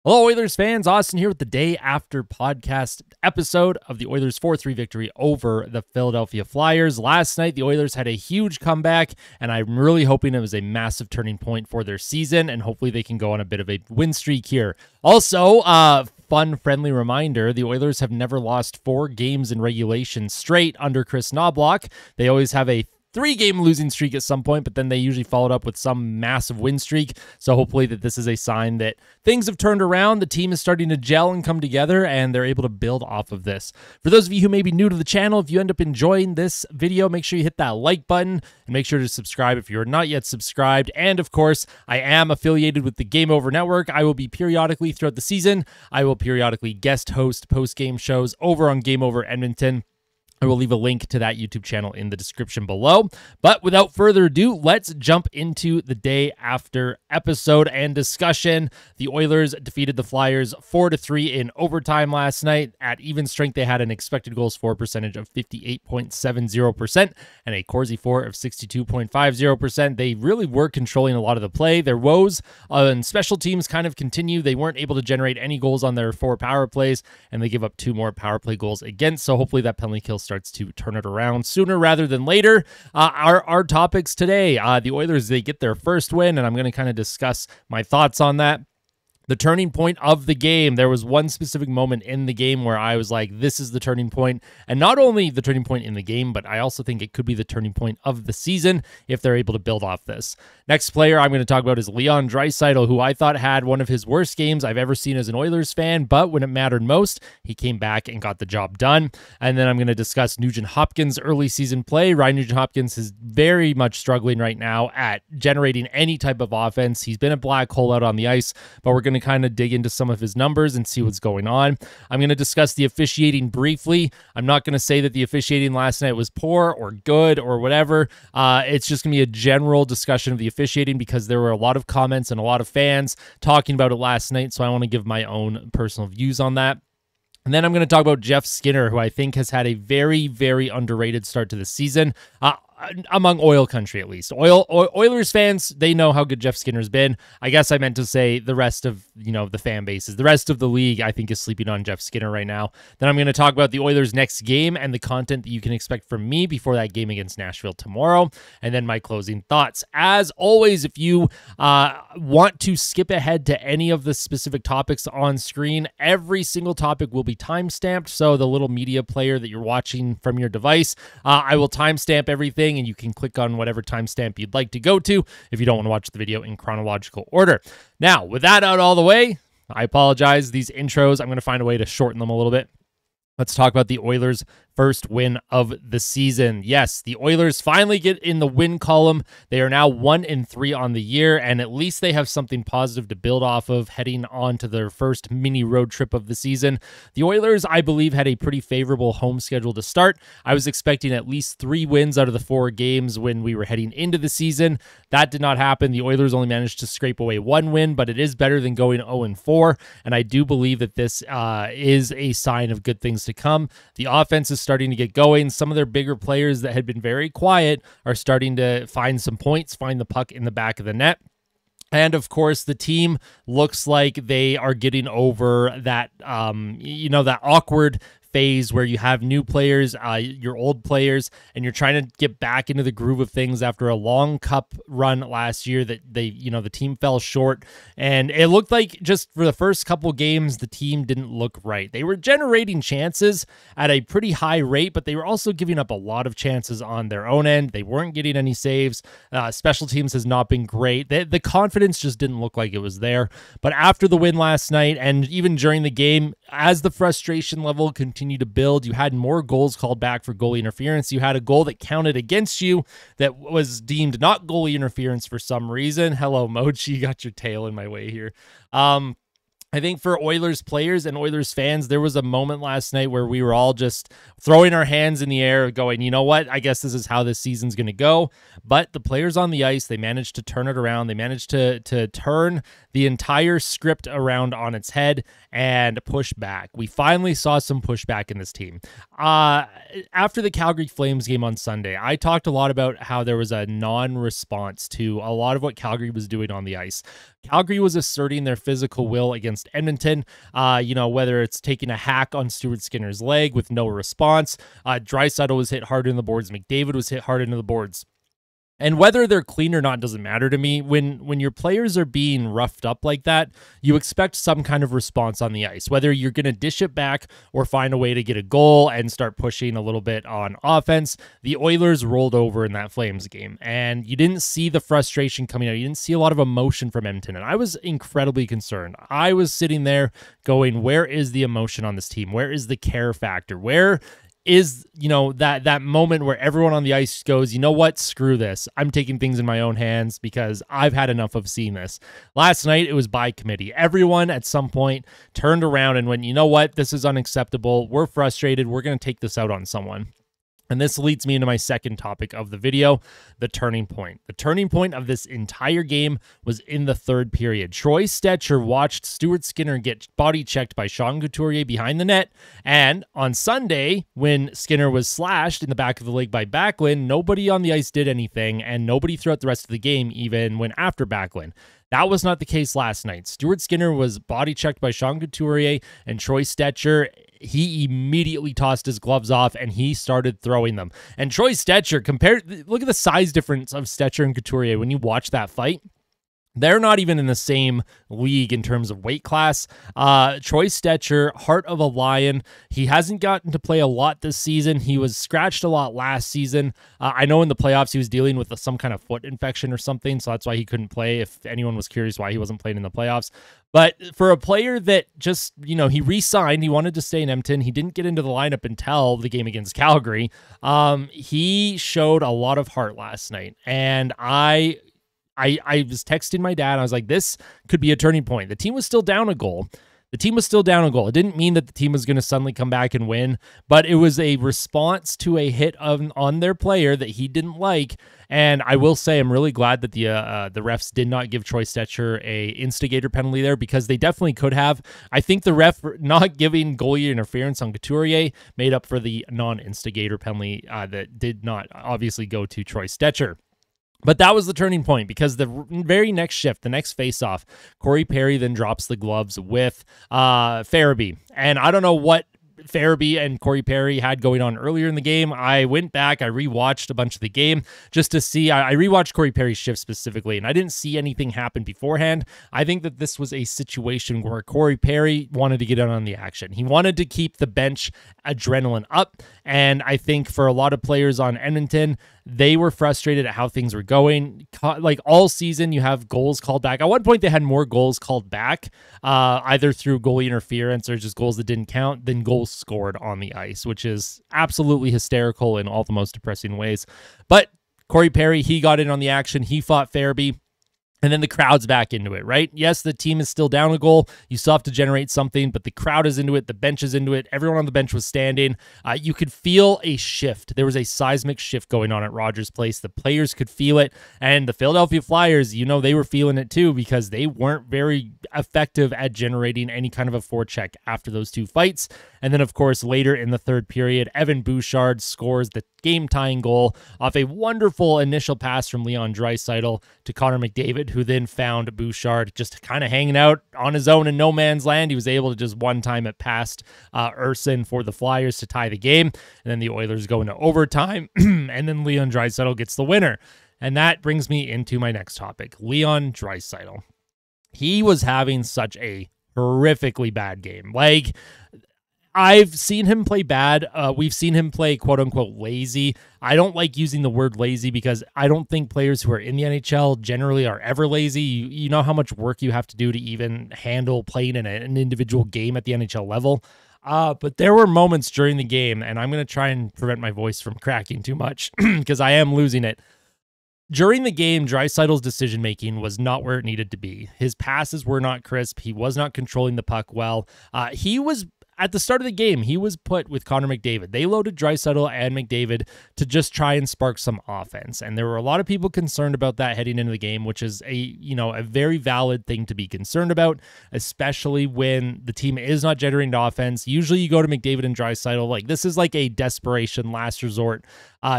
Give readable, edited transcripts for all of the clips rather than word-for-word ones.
Hello, Oilers fans. Austin here with the day after podcast episode of the Oilers 4-3 victory over the Philadelphia Flyers. Last night, the Oilers had a huge comeback, and I'm really hoping it was a massive turning point for their season, and hopefully they can go on a bit of a win streak here. Also, fun, friendly reminder, the Oilers have never lost 4 games in regulation straight under Chris Knoblauch. They always have a 3-game losing streak at some point, but then they usually followed up with some massive win streak. So hopefully that this is a sign that things have turned around. The team is starting to gel and come together, and they're able to build off of this. For those of you who may be new to the channel, if you end up enjoying this video, make sure you hit that like button and make sure to subscribe if you're not yet subscribed. And of course, I am affiliated with the Game Over Network. I will be periodically throughout the season. I will periodically guest host post-game shows over on Game Over Edmonton. I will leave a link to that YouTube channel in the description below. But without further ado, let's jump into the day after episode and discussion. The Oilers defeated the Flyers 4-3 in overtime last night. At even strength, they had an expected goals for percentage of 58.70% and a Corsi for of 62.50%. They really were controlling a lot of the play. Their woes on special teams kind of continue. They weren't able to generate any goals on their 4 power plays, and they give up 2 more power play goals against. So hopefully that penalty kill starts to turn it around sooner rather than later. Our topics today, the Oilers, they get their first win, and I'm going to kind of discuss my thoughts on that. The turning point of the game. There was one specific moment in the game where I was like, this is the turning point. And not only the turning point in the game, but I also think it could be the turning point of the season if they're able to build off this. Next player I'm going to talk about is Leon Draisaitl, who I thought had one of his worst games I've ever seen as an Oilers fan, but when it mattered most, he came back and got the job done. And then I'm going to discuss Nugent-Hopkins' early season play. Ryan Nugent-Hopkins is very much struggling right now at generating any type of offense. He's been a black hole out on the ice, but we're going to kind of dig into some of his numbers and see what's going on. I'm going to discuss the officiating briefly. I'm not going to say that the officiating last night was poor or good or whatever. It's just going to be a general discussion of the officiating because there were a lot of comments and a lot of fans talking about it last night, so I want to give my own personal views on that. And then I'm going to talk about Jeff Skinner, who I think has had a very, very underrated start to the season. Among oil country, at least. Oilers fans, they know how good Jeff Skinner's been. I guess I meant to say the rest of, the fan bases. The rest of the league, I think, is sleeping on Jeff Skinner right now. Then I'm going to talk about the Oilers' next game and the content that you can expect from me before that game against Nashville tomorrow. And then my closing thoughts. As always, if you want to skip ahead to any of the specific topics on screen, every single topic will be timestamped. So the little media player that you're watching from your device, I will timestamp everything, and you can click on whatever timestamp you'd like to go to if you don't want to watch the video in chronological order. Now, with that out all the way, I apologize. These intros, I'm going to find a way to shorten them a little bit. Let's talk about the Oilers' first win of the season. Yes, the Oilers finally get in the win column. They are now 1-3 on the year, and at least they have something positive to build off of heading on to their first mini road trip of the season. The Oilers, I believe, had a pretty favorable home schedule to start. I was expecting at least 3 wins out of the 4 games when we were heading into the season. That did not happen. The Oilers only managed to scrape away 1 win, but it is better than going 0-4, and I do believe that this is a sign of good things to come. The offense is starting to get going. Some of their bigger players that had been very quiet are starting to find some points, find the puck in the back of the net. And of course, the team looks like they are getting over that, that awkward phase where you have new players, your old players, and you're trying to get back into the groove of things after a long cup run last year that the team fell short. And it looked like just for the first couple games, the team didn't look right. They were generating chances at a pretty high rate, but they were also giving up a lot of chances on their own end. They weren't getting any saves. Special teams has not been great. The confidence just didn't look like it was there. But after the win last night, and even during the game, as the frustration level continued to build, you had more goals called back for goalie interference. You had a goal that counted against you that was deemed not goalie interference for some reason. Hello, Mochi, you got your tail in my way here. I think for Oilers players and Oilers fans, there was a moment last night where we were all just throwing our hands in the air going, you know what, I guess this is how this season's going to go. But the players on the ice, they managed to turn it around. They managed to turn the entire script around on its head and push back. We finally saw some pushback in this team. After the Calgary Flames game on Sunday, I talked a lot about how there was a non-response to a lot of what Calgary was doing on the ice. Calgary was asserting their physical will against Edmonton, whether it's taking a hack on Stuart Skinner's leg with no response. Draisaitl was hit hard in the boards. McDavid was hit hard into the boards. And whether they're clean or not doesn't matter to me. When your players are being roughed up like that, you expect some kind of response on the ice, whether you're going to dish it back or find a way to get a goal and start pushing a little bit on offense. The Oilers rolled over in that Flames game, and you didn't see the frustration coming out. You didn't see a lot of emotion from Edmonton, and I was incredibly concerned. I was sitting there going, where is the emotion on this team? Where is the care factor? Where is, that moment where everyone on the ice goes, you know what, screw this. I'm taking things in my own hands because I've had enough of seeing this. Last night, it was by committee. Everyone at some point turned around and went, you know what, this is unacceptable. We're frustrated. We're going to take this out on someone. And this leads me into my second topic of the video, the turning point. The turning point of this entire game was in the third period. Troy Stecher watched Stuart Skinner get body checked by Sean Couturier behind the net. And on Sunday, when Skinner was slashed in the back of the leg by Backlund, nobody on the ice did anything, and nobody throughout the rest of the game even went after Backlund. That was not the case last night. Stuart Skinner was body checked by Sean Couturier, and Troy Stecher, he immediately tossed his gloves off and he started throwing them. And Troy Stecher, look at the size difference of Stecher and Couturier when you watch that fight. They're not even in the same league in terms of weight class. Troy Stecher, heart of a lion. He hasn't gotten to play a lot this season. He was scratched a lot last season. I know in the playoffs he was dealing with some kind of foot infection or something, so that's why he couldn't play, if anyone was curious why he wasn't playing in the playoffs. But for a player that just, he re-signed, he wanted to stay in Edmonton. He didn't get into the lineup until the game against Calgary. He showed a lot of heart last night, and I was texting my dad. I was like, this could be a turning point. The team was still down a goal. It didn't mean that the team was going to suddenly come back and win, but it was a response to a hit on their player that he didn't like. And I will say I'm really glad that the refs did not give Troy Stecher a instigator penalty there, because they definitely could have. I think the ref not giving goalie interference on Couturier made up for the non-instigator penalty that did not obviously go to Troy Stecher. But that was the turning point, because the very next shift, the next face-off, Corey Perry then drops the gloves with Farabee. And I don't know what Farabee and Corey Perry had going on earlier in the game. I went back, I rewatched a bunch of the game just to see. I rewatched Corey Perry's shift specifically, and I didn't see anything happen beforehand. I think that this was a situation where Corey Perry wanted to get in on the action. He wanted to keep the bench adrenaline up, and I think for a lot of players on Edmonton, they were frustrated at how things were going. Like all season, you have goals called back. At one point, they had more goals called back, either through goalie interference or just goals that didn't count, than goals scored on the ice, which is absolutely hysterical in all the most depressing ways. But Corey Perry, he got in on the action. He fought Farabee. And then the crowd's back into it, right? Yes, the team is still down a goal. You still have to generate something, but the crowd is into it. The bench is into it. Everyone on the bench was standing. You could feel a shift. There was a seismic shift going on at Rogers Place. The players could feel it. And the Philadelphia Flyers, they were feeling it too, because they weren't very effective at generating any kind of a forecheck after those two fights. And then, of course, later in the third period, Evan Bouchard scores the game-tying goal off a wonderful initial pass from Leon Draisaitl to Connor McDavid, who then found Bouchard just kind of hanging out on his own in no man's land. He was able to just one time it past Urson for the Flyers to tie the game. And then the Oilers go into overtime, and then Leon Draisaitl gets the winner. And that brings me into my next topic, Leon Draisaitl. He was having such a horrifically bad game. Like, I've seen him play bad. We've seen him play quote-unquote lazy. I don't like using the word lazy, because I don't think players who are in the NHL generally are ever lazy. You know how much work you have to do to even handle playing in an individual game at the NHL level. But there were moments during the game, and I'm going to try and prevent my voice from cracking too much because I am losing it. During the game, Draisaitl's decision-making was not where it needed to be. His passes were not crisp. He was not controlling the puck well. He was at the start of the game, he was put with Connor McDavid. They loaded Draisaitl and McDavid to just try and spark some offense. And there were a lot of people concerned about that heading into the game, which is a very valid thing to be concerned about, especially when the team is not generating offense. Usually you go to McDavid and Draisaitl. Like, this is like a desperation, last resort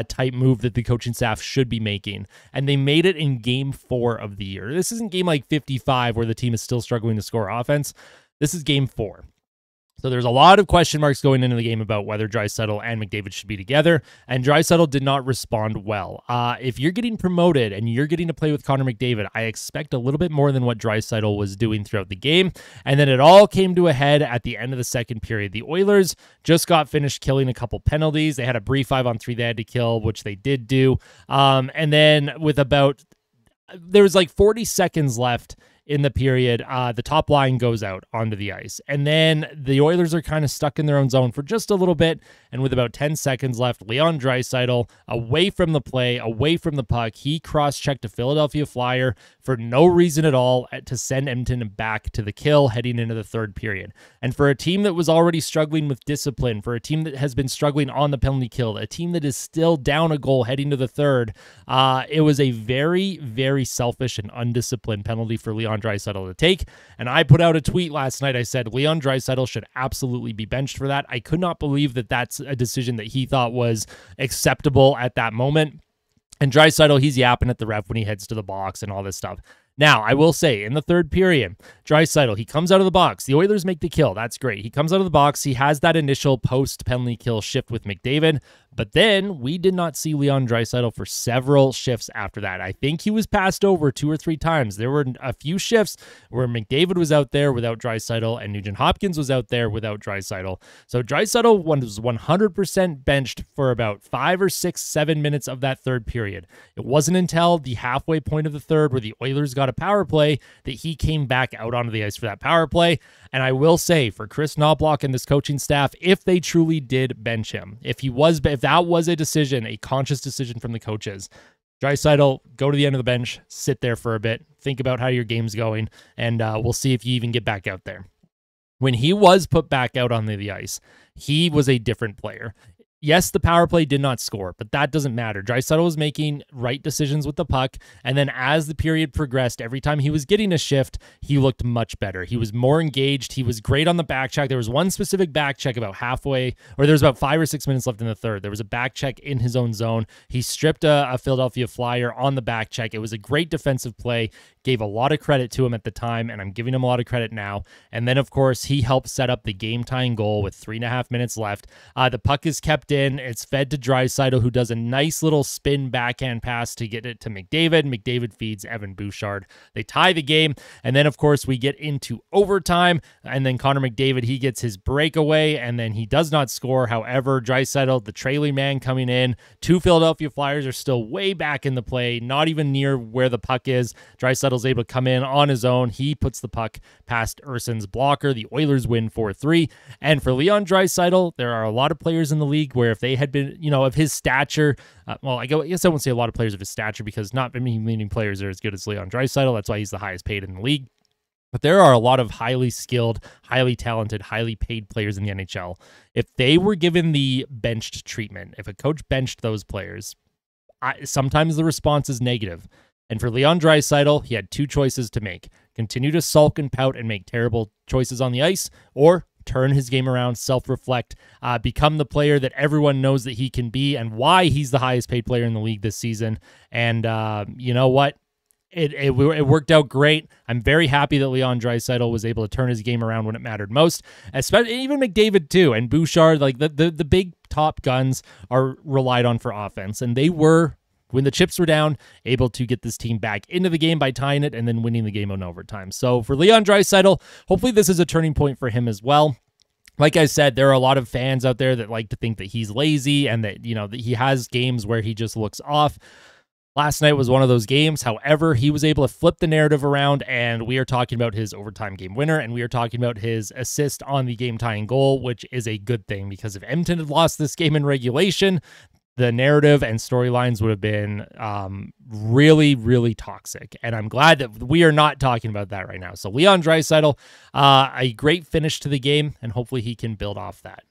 type move that the coaching staff should be making. And they made it in game 4 of the year. This isn't game like 55 where the team is still struggling to score offense. This is game 4. So there's a lot of question marks going into the game about whether Draisaitl and McDavid should be together, and Draisaitl did not respond well. If you're getting promoted and you're getting to play with Connor McDavid, I expect a little bit more than what Draisaitl was doing throughout the game, and then it all came to a head at the end of the second period. The Oilers just got finished killing a couple penalties. They had a brief 5-on-3 they had to kill, which they did do, and then there was like 40 seconds left in the period, the top line goes out onto the ice. And then the Oilers are kind of stuck in their own zone for just a little bit. And with about 10 seconds left, Leon Draisaitl, away from the play, away from the puck, he cross-checked a Philadelphia Flyer for no reason at all to send Edmonton back to the kill heading into the third period. And for a team that was already struggling with discipline, for a team that has been struggling on the penalty kill, a team that is still down a goal heading to the third, it was a very, very selfish and undisciplined penalty for Leon Draisaitl to take. And I put out a tweet last night. I said Leon Draisaitl should absolutely be benched for that. I could not believe that that's a decision that he thought was acceptable at that moment. And Draisaitl, he's yapping at the ref when he heads to the box and all this stuff. Now, I will say, in the third period, Draisaitl, he comes out of the box. The Oilers make the kill. That's great. He comes out of the box. He has that initial post-penalty kill shift with McDavid. But then we did not see Leon Draisaitl for several shifts after that. I think he was passed over 2 or 3 times. There were a few shifts where McDavid was out there without Draisaitl and Nugent-Hopkins was out there without Draisaitl. So Draisaitl was 100% benched for about 5 or 6, 7 minutes of that third period. It wasn't until the halfway point of the third where the Oilers got a power play that he came back out onto the ice for that power play. And I will say, for Chris Knobloch and this coaching staff, if they truly did bench him, if that was a decision, a conscious decision from the coaches, Draisaitl, go to the end of the bench, sit there for a bit, think about how your game's going, and we'll see if you even get back out there. When he was put back out on the ice, he was a different player. Yes, the power play did not score, but that doesn't matter. Draisaitl was making right decisions with the puck, and then as the period progressed, every time he was getting a shift, he looked much better. He was more engaged. He was great on the back check. There was one specific back check about halfway, or there was about 5 or 6 minutes left in the third. There was a back check in his own zone. He stripped a Philadelphia Flyer on the back check. It was a great defensive play. Gave a lot of credit to him at the time, and I'm giving him a lot of credit now. And then, of course, he helped set up the game-tying goal with 3.5 minutes left. The puck is kept in. It's fed to Draisaitl, who does a nice little spin backhand pass to get it to McDavid. McDavid feeds Evan Bouchard. They tie the game, and then, of course, we get into overtime, and then Connor McDavid, he gets his breakaway, and then he does not score. However, Draisaitl, the trailing man coming in, 2 Philadelphia Flyers are still way back in the play, not even near where the puck is. Draisaitl's able to come in on his own. He puts the puck past Urson's blocker. The Oilers win 4-3. And for Leon Draisaitl, there are a lot of players in the league where if they had been, of his stature, I guess I won't say a lot of players of his stature because not many players are as good as Leon Draisaitl. That's why he's the highest paid in the league. But there are a lot of highly skilled, highly talented, highly paid players in the NHL. If they were given the benched treatment, if a coach benched those players, sometimes the response is negative. And for Leon Draisaitl, he had 2 choices to make. Continue to sulk and pout and make terrible choices on the ice, or turn his game around, self-reflect, become the player that everyone knows that he can be and why he's the highest paid player in the league this season. And you know what? It worked out great. I'm very happy that Leon Draisaitl was able to turn his game around when it mattered most. Especially even McDavid too, and Bouchard, like the big top guns are relied on for offense, and they were, when the chips were down, able to get this team back into the game by tying it and then winning the game on overtime. So for Leon Draisaitl, hopefully this is a turning point for him as well. Like I said, there are a lot of fans out there that like to think that he's lazy and that, that he has games where he just looks off. Last night was one of those games. However, he was able to flip the narrative around, and we are talking about his overtime game winner, and we are talking about his assist on the game-tying goal, which is a good thing because if Edmonton had lost this game in regulation, the narrative and storylines would have been really, really toxic. And I'm glad that we are not talking about that right now. So Leon Draisaitl, a great finish to the game, and hopefully he can build off that.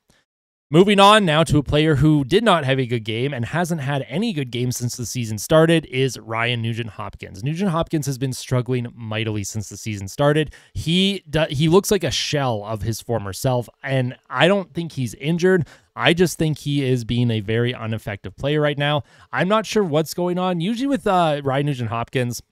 Moving on now to a player who did not have a good game and hasn't had any good games since the season started is Ryan Nugent-Hopkins. Nugent-Hopkins has been struggling mightily since the season started. He looks like a shell of his former self, and I don't think he's injured. I just think he is being a very ineffective player right now. I'm not sure what's going on. Usually with Ryan Nugent-Hopkins,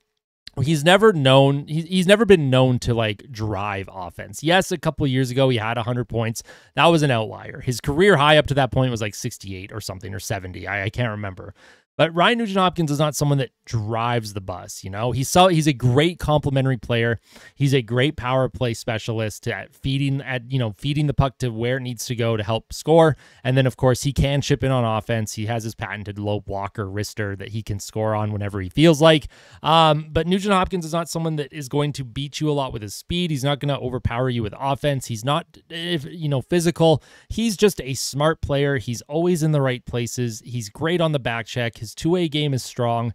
he's never been known to like drive offense. Yes, a couple of years ago he had 100 points. That was an outlier. His career high up to that point was like 68 or something, or 70. I can't remember. But Ryan Nugent-Hopkins is not someone that drives the bus. You know, he's a great complementary player. He's a great power play specialist at feeding the puck to where it needs to go to help score. And then of course he can chip in on offense. He has his patented low blocker wrister that he can score on whenever he feels like. But Nugent-Hopkins is not someone that is going to beat you a lot with his speed. He's not going to overpower you with offense. He's not, physical. He's just a smart player. He's always in the right places. He's great on the back check. His two-way game is strong,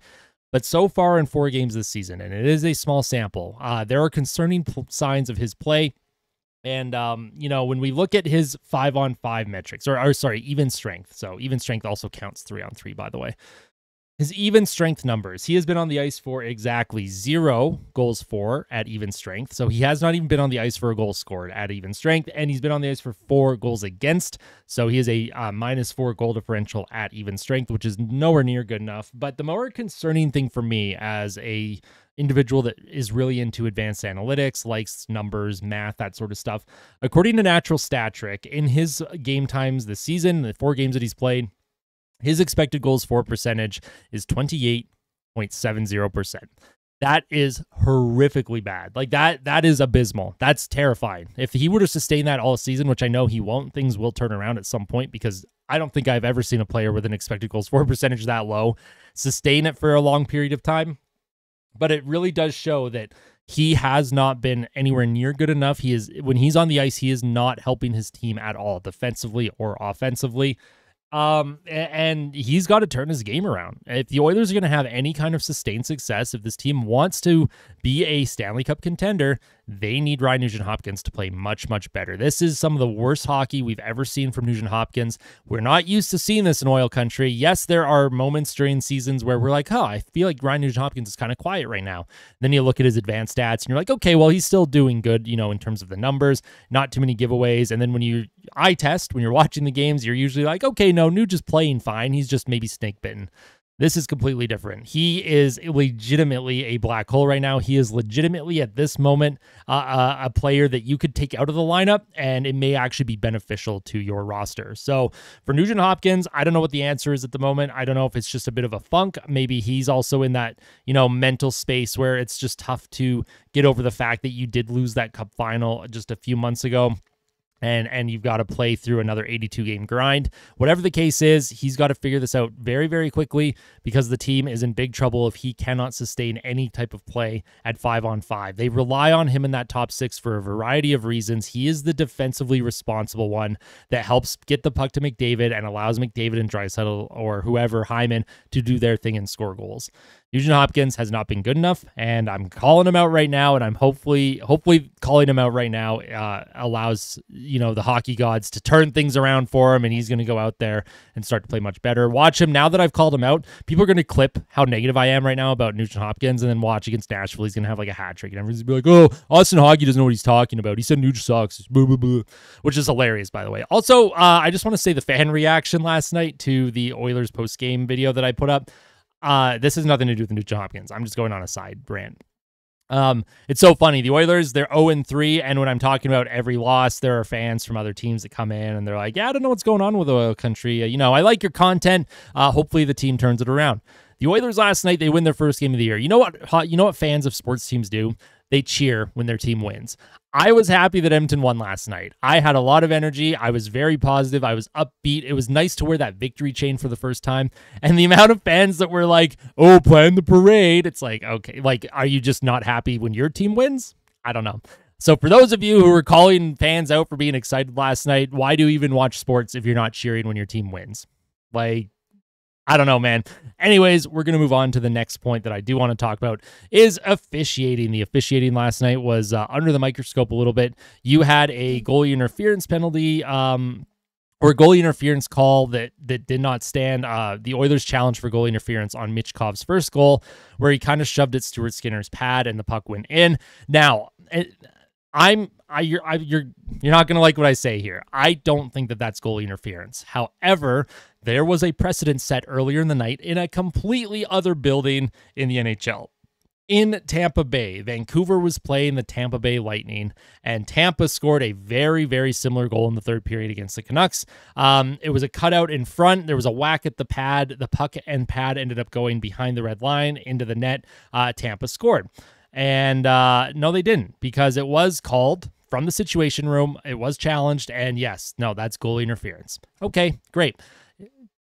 but so far in 4 games this season, and it is a small sample, there are concerning signs of his play. And, when we look at his 5-on-5 metrics, even strength. So even strength also counts 3-on-3, by the way. His even strength numbers. He has been on the ice for exactly 0 goals for at even strength. So he has not even been on the ice for a goal scored at even strength. And he's been on the ice for 4 goals against. So he has a -4 goal differential at even strength, which is nowhere near good enough. But the more concerning thing for me as a individual that is really into advanced analytics, likes numbers, math, that sort of stuff. According to Natural Stat Trick, in his game times this season, the 4 games that he's played, his expected goals for percentage is 28.70%. That is horrifically bad. Like that is abysmal. That's terrifying. If he were to sustain that all season, which I know he won't, things will turn around at some point, because I don't think I've ever seen a player with an expected goals for percentage that low sustain it for a long period of time. But it really does show that he has not been anywhere near good enough. When he's on the ice, he is not helping his team at all, defensively or offensively. And he's got to turn his game around. If the Oilers are going to have any kind of sustained success, if this team wants to be a Stanley Cup contender, they need Ryan Nugent-Hopkins to play much, much better. This is some of the worst hockey we've ever seen from Nugent-Hopkins. We're not used to seeing this in Oil Country. Yes, there are moments during seasons where we're like, oh, I feel like Ryan Nugent-Hopkins is kind of quiet right now. Then you look at his advanced stats and you're like, okay, well, he's still doing good, in terms of the numbers, not too many giveaways. And then when you're watching the games, you're usually like, okay, no, Nuge is playing fine. He's just maybe snake bitten. This is completely different. He is legitimately a black hole right now. He is legitimately at this moment a player that you could take out of the lineup, and it may actually be beneficial to your roster. So for Nugent-Hopkins, I don't know what the answer is at the moment. I don't know if it's just a bit of a funk. Maybe he's also in that, mental space where it's just tough to get over the fact that you did lose that cup final just a few months ago. And you've got to play through another 82-game grind. Whatever the case is, he's got to figure this out very, very quickly, because the team is in big trouble if he cannot sustain any type of play at 5-on-5. They rely on him in that top 6 for a variety of reasons. He is the defensively responsible one that helps get the puck to McDavid and allows McDavid and Draisaitl or whoever, Hyman, to do their thing and score goals. Nugent-Hopkins has not been good enough, and I'm calling him out right now, and I'm hopefully calling him out right now allows, the hockey gods to turn things around for him, and he's going to go out there and start to play much better. Watch him. Now that I've called him out, people are going to clip how negative I am right now about Nugent-Hopkins, and then watch against Nashville. He's going to have like a hat trick, and everyone's going to be like, oh, Austin Hockey doesn't know what he's talking about. He said Nuge sucks, blah, blah, blah, which is hilarious, by the way. Also, I just want to say the fan reaction last night to the Oilers post-game video that I put up. This has nothing to do with Nugent-Hopkins. I'm just going on a side rant. It's so funny. The Oilers, they're 0-3, and when I'm talking about every loss, there are fans from other teams that come in, and they're like, yeah, I don't know what's going on with Oil Country. I like your content. Hopefully the team turns it around. The Oilers last night, they win their first game of the year. You know what fans of sports teams do? They cheer when their team wins. I was happy that Edmonton won last night. I had a lot of energy. I was very positive. I was upbeat. It was nice to wear that victory chain for the first time. And the amount of fans that were like, oh, plan the parade. It's like, okay, like, are you just not happy when your team wins? I don't know. So for those of you who were calling fans out for being excited last night, why do you even watch sports if you're not cheering when your team wins? Like, I don't know, man. Anyways, we're going to move on to the next point that I do want to talk about is officiating. The officiating last night was under the microscope a little bit. You had a goalie interference penalty, or goalie interference call that did not stand. The Oilers challenged for goalie interference on Michkov's first goal, where he kind of shoved at Stuart Skinner's pad and the puck went in. Now, you're not going to like what I say here. I don't think that that's goalie interference. However, there was a precedent set earlier in the night in a completely other building in the NHL. In Tampa Bay, Vancouver was playing the Tampa Bay Lightning, and Tampa scored a very, very similar goal in the third period against the Canucks. It was a cutout in front. There was a whack at the pad. The puck and pad ended up going behind the red line into the net. Tampa scored. And no, they didn't, because it was called from the Situation Room. It was challenged, and yes, no, that's goalie interference. Okay, great.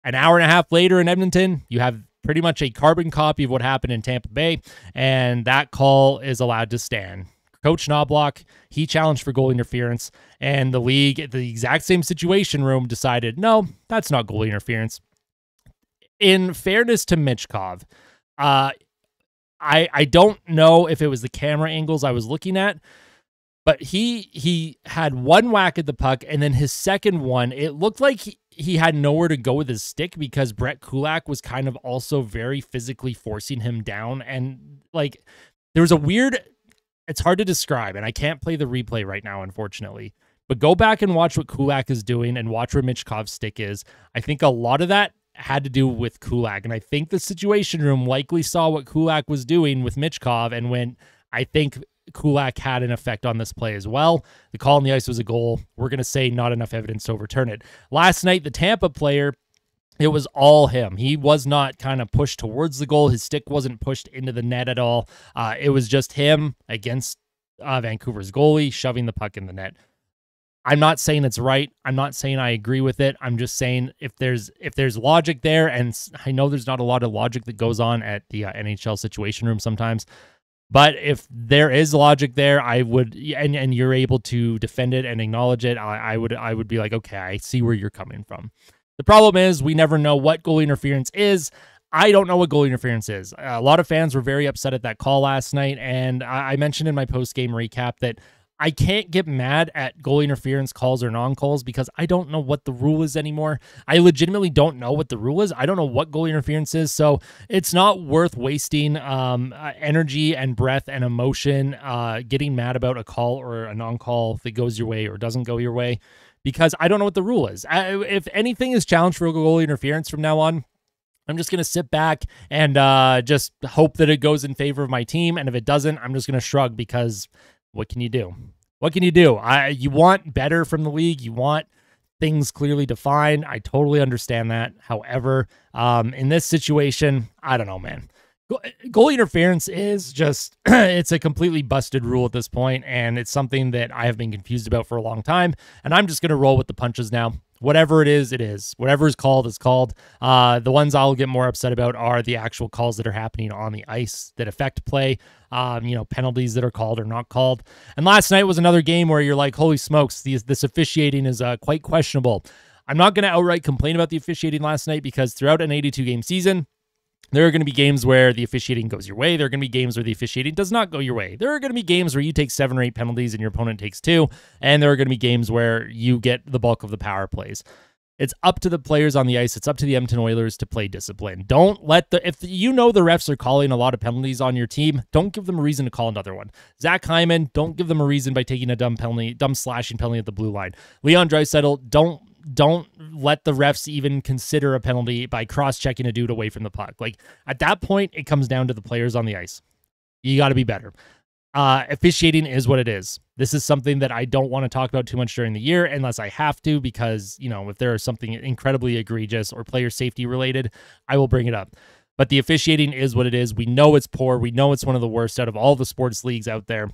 An hour and a half later in Edmonton, you have pretty much a carbon copy of what happened in Tampa Bay, and that call is allowed to stand. Coach Knobloch, he challenged for goal interference, and the league at the exact same Situation Room decided, no, that's not goal interference. In fairness to Michkov, I don't know if it was the camera angles I was looking at, but he had one whack at the puck, and then his second one, it looked like he had nowhere to go with his stick because Brett Kulak was kind of also very physically forcing him down. And like, there was a weird, it's hard to describe, and I can't play the replay right now, unfortunately, but go back and watch what Kulak is doing and watch where Michkov's stick is. I think a lot of that had to do with Kulak, and I think the Situation Room likely saw what Kulak was doing with Michkov and went, I think Kulak had an effect on this play as well. The call on the ice was a goal. We're going to say not enough evidence to overturn it. Last night, the Tampa player, it was all him. He was not kind of pushed towards the goal. His stick wasn't pushed into the net at all. It was just him against Vancouver's goalie, shoving the puck in the net. I'm not saying it's right. I'm not saying I agree with it. I'm just saying if there's logic there, and I know there's not a lot of logic that goes on at the NHL Situation Room sometimes, but if there is logic there, I would, and you're able to defend it and acknowledge it, I would be like, okay, I see where you're coming from. The problem is we never know what goal interference is. I don't know what goal interference is. A lot of fans were very upset at that call last night, and I mentioned in my post-game recap that I can't get mad at goal interference calls or non-calls because I don't know what the rule is anymore. I legitimately don't know what the rule is. I don't know what goal interference is, so it's not worth wasting energy and breath and emotion getting mad about a call or a non-call that goes your way or doesn't go your way because I don't know what the rule is. If anything is challenged for goal interference from now on, I'm just going to sit back and just hope that it goes in favor of my team, and if it doesn't, I'm just going to shrug because what can you do? What can you do? You want better from the league. You want things clearly defined. I totally understand that. However, in this situation, I don't know, man. Goal interference is just, it's a completely busted rule at this point, and it's something that I have been confused about for a long time, and I'm just going to roll with the punches now. Whatever it is, it is. Whatever is called is called. The ones I'll get more upset about are the actual calls that are happening on the ice that affect play, penalties that are called or not called. And last night was another game where you're like, holy smokes, this officiating is quite questionable. I'm not going to outright complain about the officiating last night because throughout an 82-game season, there are going to be games where the officiating goes your way. There are going to be games where the officiating does not go your way. There are going to be games where you take 7 or 8 penalties and your opponent takes 2. And there are going to be games where you get the bulk of the power plays. It's up to the players on the ice. It's up to the Edmonton Oilers to play discipline. Don't let if you know the refs are calling a lot of penalties on your team, don't give them a reason to call another one. Zach Hyman, don't give them a reason by taking a dumb slashing penalty at the blue line. Leon Draisaitl, don't let the refs even consider a penalty by cross-checking a dude away from the puck. Like, at that point, it comes down to the players on the ice. You got to be better. Officiating is what it is. This is something that I don't want to talk about too much during the year unless I have to because, if there is something incredibly egregious or player safety related, I will bring it up. But the officiating is what it is. We know it's poor. We know it's one of the worst out of all the sports leagues out there.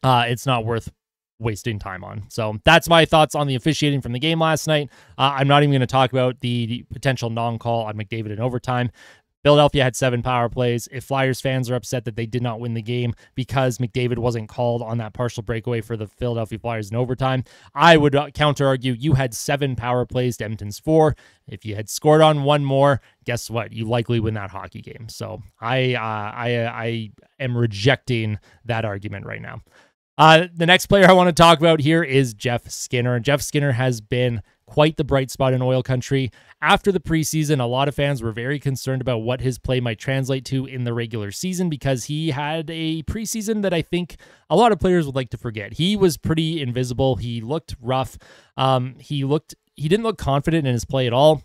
It's not worth wasting time on. So that's my thoughts on the officiating from the game last night. I'm not even going to talk about the potential non-call on McDavid in overtime. Philadelphia had 7 power plays. If Flyers fans are upset that they did not win the game because McDavid wasn't called on that partial breakaway for the Philadelphia Flyers in overtime, I would counter argue you had 7 power plays to Edmonton's 4. If you had scored on one more, guess what? You likely win that hockey game. So I am rejecting that argument right now. The next player I want to talk about here is Jeff Skinner. Jeff Skinner has been quite the bright spot in Oil Country. After the preseason, a lot of fans were very concerned about what his play might translate to in the regular season because he had a preseason that I think a lot of players would like to forget. He was pretty invisible. He looked rough. He didn't look confident in his play at all.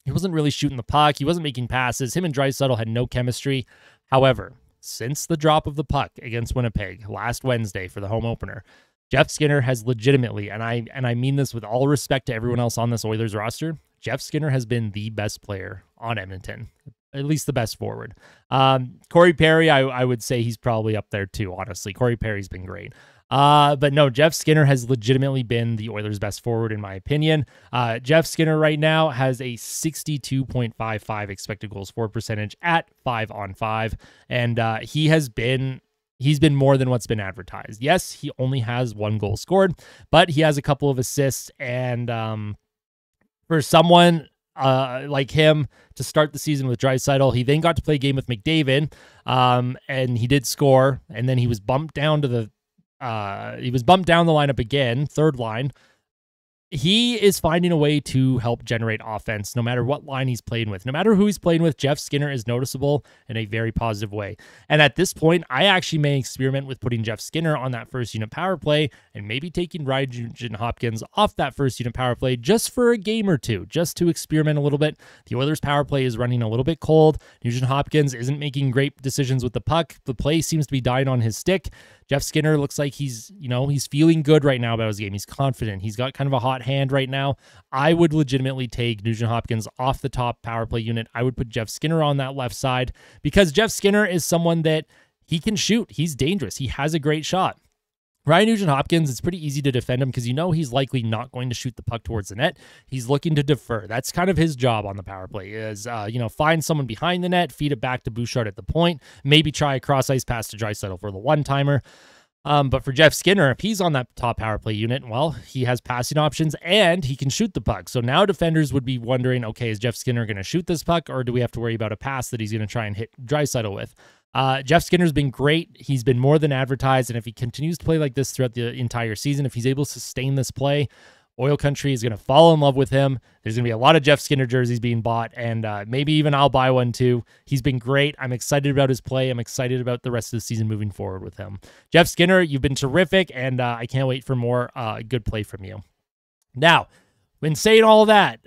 He wasn't really shooting the puck. He wasn't making passes. Him and Draisaitl had no chemistry. However, since the drop of the puck against Winnipeg last Wednesday for the home opener, Jeff Skinner has legitimately, and I mean this with all respect to everyone else on this Oilers roster, Jeff Skinner has been the best player on Edmonton, at least the best forward. Corey Perry, I would say he's probably up there too, honestly. Corey Perry's been great. But no, Jeff Skinner has legitimately been the Oilers' best forward, in my opinion. Jeff Skinner right now has a 62.55 expected goals for percentage at 5-on-5, and he's been more than what's been advertised. Yes, he only has 1 goal scored, but he has a couple of assists, and for someone like him to start the season with Draisaitl, he then got to play a game with McDavid, and he did score, and then he was bumped down to the lineup again, third line. He is finding a way to help generate offense no matter what line he's playing with. No matter who he's playing with, Jeff Skinner is noticeable in a very positive way. And at this point, I actually may experiment with putting Jeff Skinner on that first unit power play and maybe taking Nugent-Hopkins off that first unit power play just for a game or two, just to experiment a little bit. The Oilers power play is running a little bit cold. Nugent-Hopkins isn't making great decisions with the puck. The play seems to be dying on his stick. Jeff Skinner looks like he's feeling good right now about his game. He's confident. He's got kind of a hot hand right now. I would legitimately take Nugent-Hopkins off the top power play unit. I would put Jeff Skinner on that left side because Jeff Skinner is someone that he can shoot. He's dangerous. He has a great shot. Ryan Nugent-Hopkins, it's pretty easy to defend him because you know he's likely not going to shoot the puck towards the net. He's looking to defer. That's kind of his job on the power play is, find someone behind the net, feed it back to Bouchard at the point, maybe try a cross-ice pass to Draisaitl for the one-timer. But for Jeff Skinner, if he's on that top power play unit, well, he has passing options and he can shoot the puck. So now defenders would be wondering, okay, is Jeff Skinner going to shoot this puck or do we have to worry about a pass that he's going to try and hit Draisaitl with? Jeff Skinner's been great. He's been more than advertised. And if he continues to play like this throughout the entire season, if he's able to sustain this play, Oil Country is going to fall in love with him. There's going to be a lot of Jeff Skinner jerseys being bought, and maybe even I'll buy one too. He's been great. I'm excited about his play. I'm excited about the rest of the season moving forward with him. Jeff Skinner, you've been terrific, and I can't wait for more good play from you. Now, when saying all that,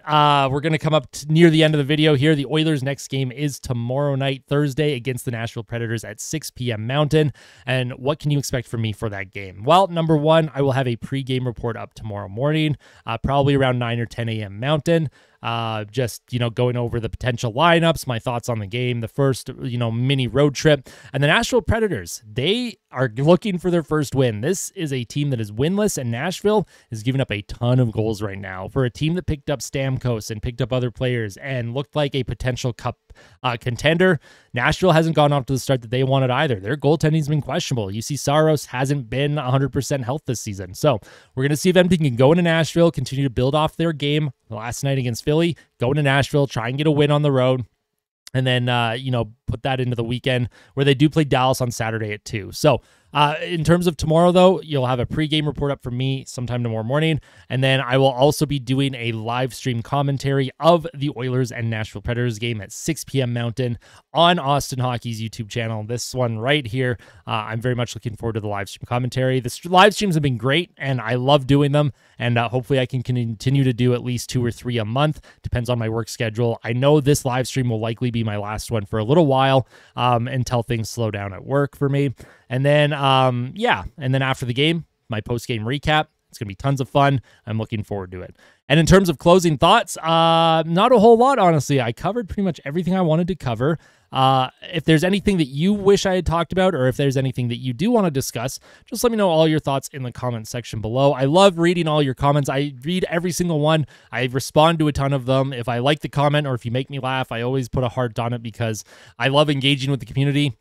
we're going to come up near the end of the video here. The Oilers' next game is tomorrow night, Thursday, against the Nashville Predators at 6 p.m. Mountain. And what can you expect from me for that game? Well, number one, I will have a pregame report up tomorrow morning, probably around 9 or 10 a.m. Mountain. Going over the potential lineups, my thoughts on the game, the first, mini road trip. And the Nashville Predators, they are looking for their first win. This is a team that is winless, and Nashville is giving up a ton of goals right now. For a team that picked up Stamkos and picked up other players and looked like a potential cup contender, Nashville hasn't gone off to the start that they wanted either. Their goaltending's been questionable. You see Saros hasn't been 100% health this season. So we're going to see if Edmonton can go into Nashville, continue to build off their game last night against Philly, go into Nashville, try and get a win on the road, and then, put that into the weekend where they do play Dallas on Saturday at 2. So in terms of tomorrow, though, you'll have a pregame report up from me sometime tomorrow morning, and then I will also be doing a live stream commentary of the Oilers and Nashville Predators game at 6 p.m. Mountain on Austin Hockey's YouTube channel. This one right here, I'm very much looking forward to the live stream commentary. The live streams have been great, and I love doing them, and hopefully I can continue to do at least 2 or 3 a month. Depends on my work schedule. I know this live stream will likely be my last one for a little while until things slow down at work for me. And then, and then after the game, my post-game recap, It's going to be tons of fun. I'm looking forward to it. And in terms of closing thoughts, not a whole lot, honestly. I covered pretty much everything I wanted to cover. If there's anything that you wish I had talked about, or if there's anything that you do want to discuss, just let me know all your thoughts in the comment section below. I love reading all your comments. I read every single one. I respond to a ton of them. If I like the comment or if you make me laugh, I always put a heart on it because I love engaging with the community.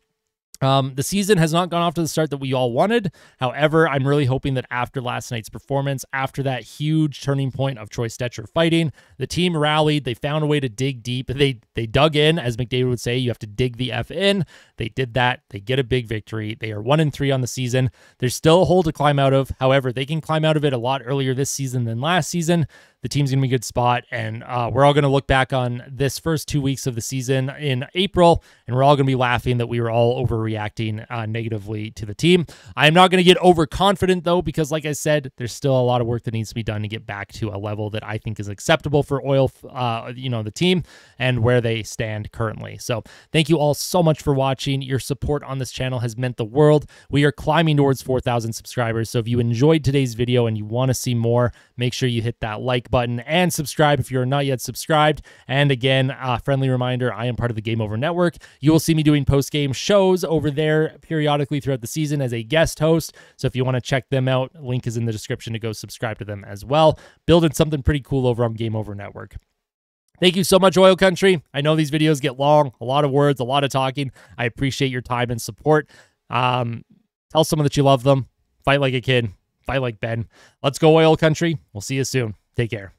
The season has not gone off to the start that we all wanted. However, I'm really hoping that after last night's performance, after that huge turning point of Troy Stecher fighting, the team rallied. They found a way to dig deep. They dug in, as McDavid would say. You have to dig the F in. They did that. They get a big victory. They are 1-3 on the season. There's still a hole to climb out of. However, they can climb out of it a lot earlier this season than last season. The team's going to be in a good spot, and we're all going to look back on this first 2 weeks of the season in April, and we're all going to be laughing that we were all overreacting negatively to the team. I'm not going to get overconfident, though, because like I said, there's still a lot of work that needs to be done to get back to a level that I think is acceptable for the team and where they stand currently. So thank you all so much for watching. Your support on this channel has meant the world. We are climbing towards 4,000 subscribers, so if you enjoyed today's video and you want to see more, make sure you hit that like button and subscribe if you're not yet subscribed. And again, friendly reminder, I am part of the Game Over Network. You will see me doing post-game shows over there periodically throughout the season as a guest host. So if you want to check them out, link is in the description to go subscribe to them as well. Building something pretty cool over on Game Over Network. Thank you so much, Oil Country. I know these videos get long, a lot of words, a lot of talking. I appreciate your time and support. Tell someone that you love them. Fight like a kid. Fight like Ben. Let's go, Oil Country. We'll see you soon. Take care.